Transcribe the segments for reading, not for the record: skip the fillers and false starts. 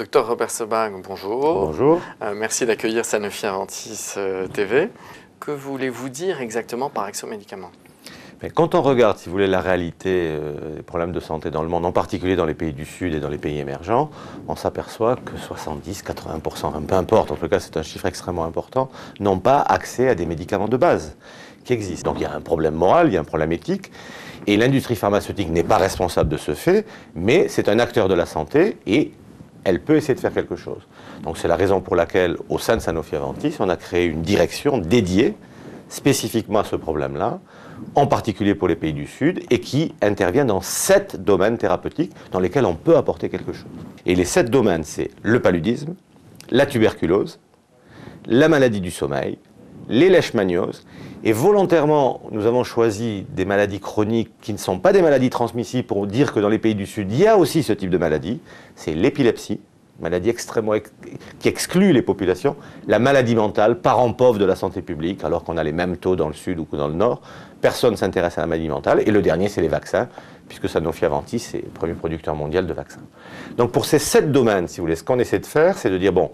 Docteur Robert Sebag, bonjour. Bonjour. Merci d'accueillir Sanofi Aventis TV. Que voulez-vous dire exactement par accès aux médicaments? Quand on regarde, si vous voulez, la réalité des problèmes de santé dans le monde, en particulier dans les pays du Sud et dans les pays émergents, on s'aperçoit que 70-80%, peu importe, en tout cas c'est un chiffre extrêmement important, n'ont pas accès à des médicaments de base qui existent. Donc il y a un problème moral, il y a un problème éthique, et l'industrie pharmaceutique n'est pas responsable de ce fait, mais c'est un acteur de la santé et elle peut essayer de faire quelque chose. Donc c'est la raison pour laquelle, au sein de Sanofi Aventis, on a créé une direction dédiée spécifiquement à ce problème-là, en particulier pour les pays du Sud, et qui intervient dans 7 domaines thérapeutiques dans lesquels on peut apporter quelque chose. Et les 7 domaines, c'est le paludisme, la tuberculose, la maladie du sommeil, les leishmanioses, et volontairement, nous avons choisi des maladies chroniques qui ne sont pas des maladies transmissibles pour dire que dans les pays du Sud, il y a aussi ce type de maladie, c'est l'épilepsie, maladie extrêmement qui exclut les populations, la maladie mentale, parent pauvre de la santé publique, alors qu'on a les mêmes taux dans le Sud ou que dans le Nord. Personne ne s'intéresse à la maladie mentale. Et le dernier, c'est les vaccins, puisque Sanofi Aventis est le premier producteur mondial de vaccins. Donc pour ces 7 domaines, si vous voulez, ce qu'on essaie de faire, c'est de dire, bon,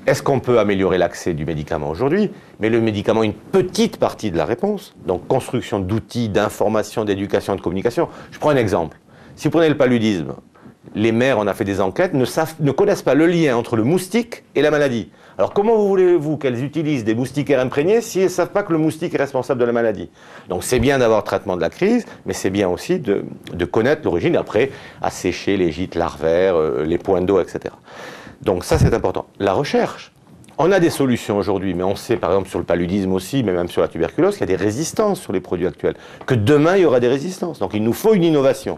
est-ce qu'on peut améliorer l'accès du médicament aujourd'hui? Mais le médicament est une petite partie de la réponse. Donc construction d'outils, d'information, d'éducation, de communication. Je prends un exemple. Si vous prenez le paludisme, les maires, on a fait des enquêtes, ne connaissent pas le lien entre le moustique et la maladie. Alors comment voulez-vous qu'elles utilisent des moustiquaires imprégnés si elles ne savent pas que le moustique est responsable de la maladie? Donc c'est bien d'avoir le traitement de la crise, mais c'est bien aussi de connaître l'origine, après assécher les gîtes larvaires, les points d'eau, etc. Donc ça c'est important. La recherche. On a des solutions aujourd'hui, mais on sait par exemple sur le paludisme aussi, mais même sur la tuberculose, qu'il y a des résistances sur les produits actuels. Que demain il y aura des résistances. Donc il nous faut une innovation.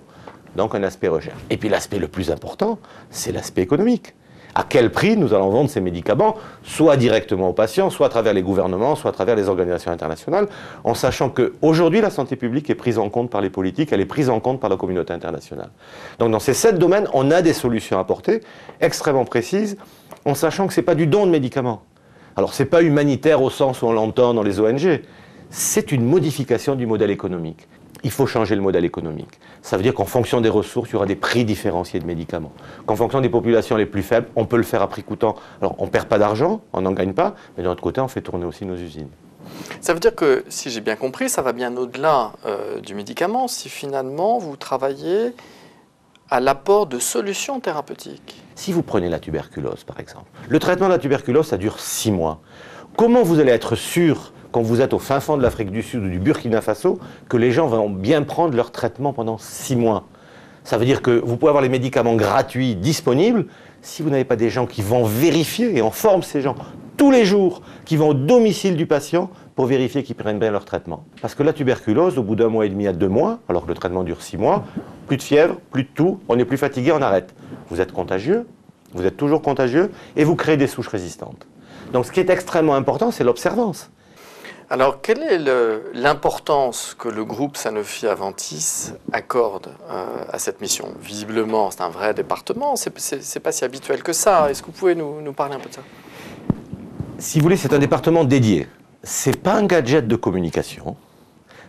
Donc un aspect recherche. Et puis l'aspect le plus important, c'est l'aspect économique. À quel prix nous allons vendre ces médicaments, soit directement aux patients, soit à travers les gouvernements, soit à travers les organisations internationales, en sachant qu'aujourd'hui la santé publique est prise en compte par les politiques, elle est prise en compte par la communauté internationale. Donc dans ces 7 domaines, on a des solutions à apporter, extrêmement précises, en sachant que ce n'est pas du don de médicaments. Alors ce n'est pas humanitaire au sens où on l'entend dans les ONG, c'est une modification du modèle économique. Il faut changer le modèle économique. Ça veut dire qu'en fonction des ressources, il y aura des prix différenciés de médicaments. Qu'en fonction des populations les plus faibles, on peut le faire à prix coûtant. Alors, on ne perd pas d'argent, on n'en gagne pas, mais d'un autre côté, on fait tourner aussi nos usines. Ça veut dire que, si j'ai bien compris, ça va bien au-delà du médicament, si finalement vous travaillez à l'apport de solutions thérapeutiques. Si vous prenez la tuberculose, par exemple, le traitement de la tuberculose, ça dure 6 mois. Comment vous allez être sûr, quand vous êtes au fin fond de l'Afrique du Sud ou du Burkina Faso, que les gens vont bien prendre leur traitement pendant 6 mois? Ça veut dire que vous pouvez avoir les médicaments gratuits disponibles si vous n'avez pas des gens qui vont vérifier, et on forme ces gens tous les jours, qui vont au domicile du patient pour vérifier qu'ils prennent bien leur traitement. Parce que la tuberculose, au bout d'1 mois et demi à 2 mois, alors que le traitement dure 6 mois, plus de fièvre, plus de tout, on est plus fatigué, on arrête. Vous êtes contagieux, vous êtes toujours contagieux, et vous créez des souches résistantes. Donc ce qui est extrêmement important, c'est l'observance. Alors, quelle est l'importance que le groupe Sanofi Aventis accorde à cette mission? Visiblement, c'est un vrai département, c'est pas si habituel que ça. Est-ce que vous pouvez nous parler un peu de ça? Si vous voulez, c'est un département dédié. C'est pas un gadget de communication,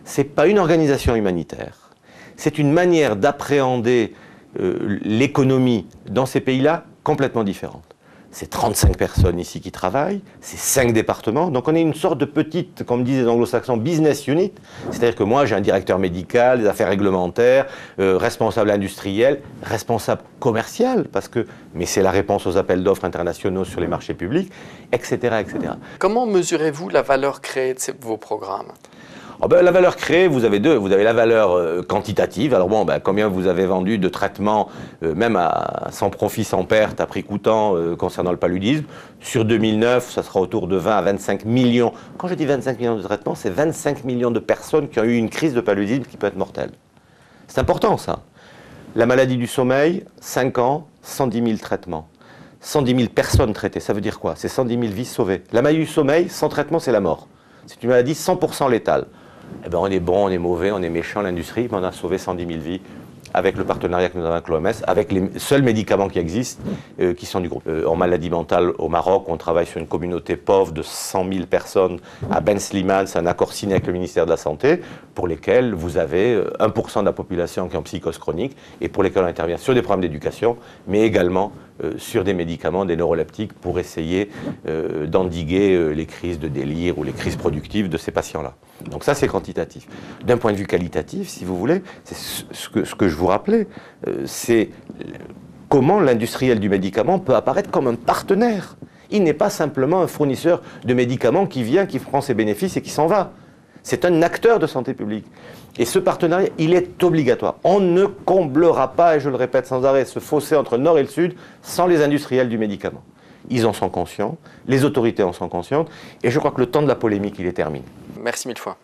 c'est pas une organisation humanitaire. C'est une manière d'appréhender l'économie dans ces pays-là complètement différente. C'est 35 personnes ici qui travaillent, c'est 5 départements, donc on est une sorte de petite, comme disent les anglo-saxons, business unit. C'est-à-dire que moi j'ai un directeur médical, des affaires réglementaires, responsable industriel, responsable commercial, mais c'est la réponse aux appels d'offres internationaux sur les marchés publics, etc., etc. Comment mesurez-vous la valeur créée de vos programmes? Oh ben, la valeur créée, vous avez deux. Vous avez la valeur quantitative. Alors bon, ben, combien vous avez vendu de traitements, même sans profit, sans perte, à prix coûtant, concernant le paludisme. Sur 2009, ça sera autour de 20 à 25 millions. Quand je dis 25 millions de traitements, c'est 25 millions de personnes qui ont eu une crise de paludisme qui peut être mortelle. C'est important, ça. La maladie du sommeil, 5 ans, 110 000 traitements. 110 000 personnes traitées, ça veut dire quoi? C'est 110 000 vies sauvées. La maladie du sommeil, sans traitement, c'est la mort. C'est une maladie 100% létale. Eh ben, on est bon, on est mauvais, on est méchant, l'industrie, mais on a sauvé 110 000 vies avec le partenariat que nous avons avec l'OMS, avec les seuls médicaments qui existent, qui sont du groupe. En maladie mentale, au Maroc, on travaille sur une communauté pauvre de 100 000 personnes à Ben Slimane, c'est un accord signé avec le ministère de la Santé, pour lesquels vous avez 1% de la population qui est en psychose chronique, et pour lesquels on intervient sur des programmes d'éducation, mais également sur des médicaments, des neuroleptiques, pour essayer d'endiguer les crises de délire ou les crises productives de ces patients-là. Donc ça, c'est quantitatif. D'un point de vue qualitatif, si vous voulez, c'est ce que je vous rappelais, c'est comment l'industriel du médicament peut apparaître comme un partenaire. Il n'est pas simplement un fournisseur de médicaments qui vient, qui prend ses bénéfices et qui s'en va. C'est un acteur de santé publique. Et ce partenariat, il est obligatoire. On ne comblera pas, et je le répète sans arrêt, ce fossé entre le Nord et le Sud sans les industriels du médicament. Ils en sont conscients, les autorités en sont conscientes, et je crois que le temps de la polémique, il est terminé. Merci mille fois.